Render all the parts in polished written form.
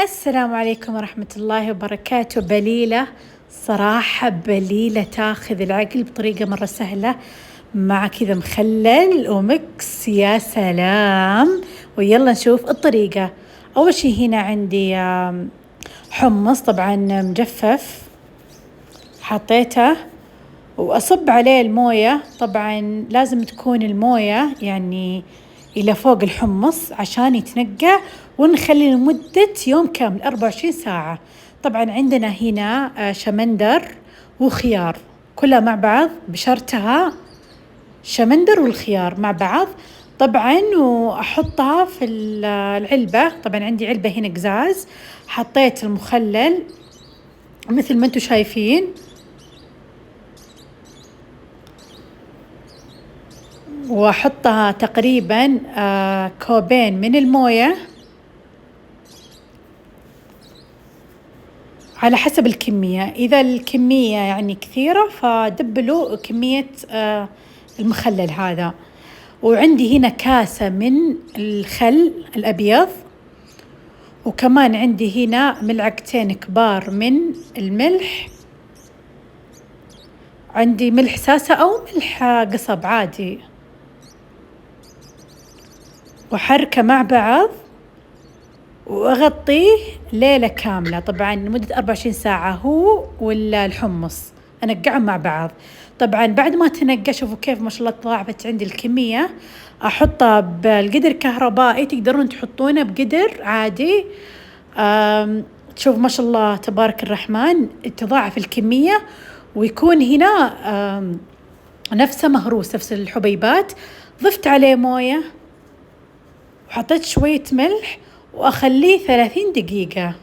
السلام عليكم ورحمة الله وبركاته. بليلة صراحة، بليلة تاخذ العقل بطريقة مرة سهلة مع كذا مخلل ومكس. يا سلام! ويلا نشوف الطريقة. أول شي هنا عندي حمص طبعا مجفف، حطيته وأصب عليه الموية. طبعا لازم تكون الموية يعني إلى فوق الحمص عشان يتنقع، ونخلي لمدة يوم كامل 24 ساعة. طبعا عندنا هنا شمندر وخيار كلها مع بعض، بشرتها شمندر والخيار مع بعض طبعا، وأحطها في العلبة. طبعا عندي علبة هنا قزاز، حطيت المخلل مثل ما انتم شايفين، وأحطها تقريبا كوبين من الموية على حسب الكمية. إذا الكمية يعني كثيرة فدبلوا كمية المخلل هذا. وعندي هنا كاسة من الخل الأبيض، وكمان عندي هنا ملعقتين كبار من الملح. عندي ملح ساسة أو ملح قصب عادي، وحركه مع بعض وأغطيه ليلة كاملة. طبعا لمدة 24 ساعة هو ولا الحمص أنقعهم مع بعض. طبعا بعد ما تنقع شوفوا كيف ما شاء الله تضاعفت عندي الكمية. أحطها بالقدر كهربائي، تقدرون تحطونه بقدر عادي. تشوف ما شاء الله تبارك الرحمن تضاعف الكمية، ويكون هنا نفسه مهروس نفس الحبيبات. ضفت عليه موية وحطيت شوية ملح وأخليه 30 دقيقة.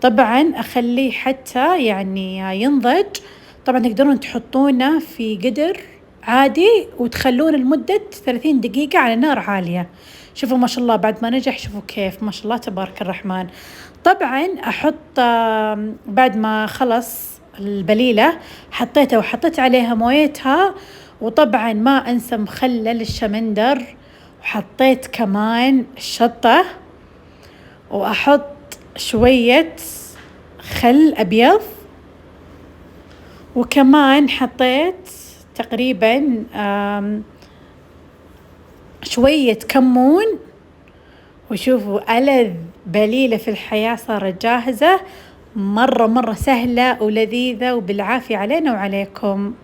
طبعا أخليه حتى يعني ينضج. طبعا تقدرون تحطونه في قدر عادي وتخلونه لمدة 30 دقيقة على نار عالية. شوفوا ما شاء الله بعد ما نجح، شوفوا كيف ما شاء الله تبارك الرحمن. طبعا أحط بعد ما خلص البليلة حطيتها وحطيت عليها مويتها، وطبعا ما أنسى مخلل الشمندر، وحطيت كمان الشطة، وأحط شوية خل أبيض، وكمان حطيت تقريبا شوية كمون. وشوفوا ألذ بليلة في الحياة صارت جاهزة، مرة مرة سهلة ولذيذة، وبالعافية علينا وعليكم.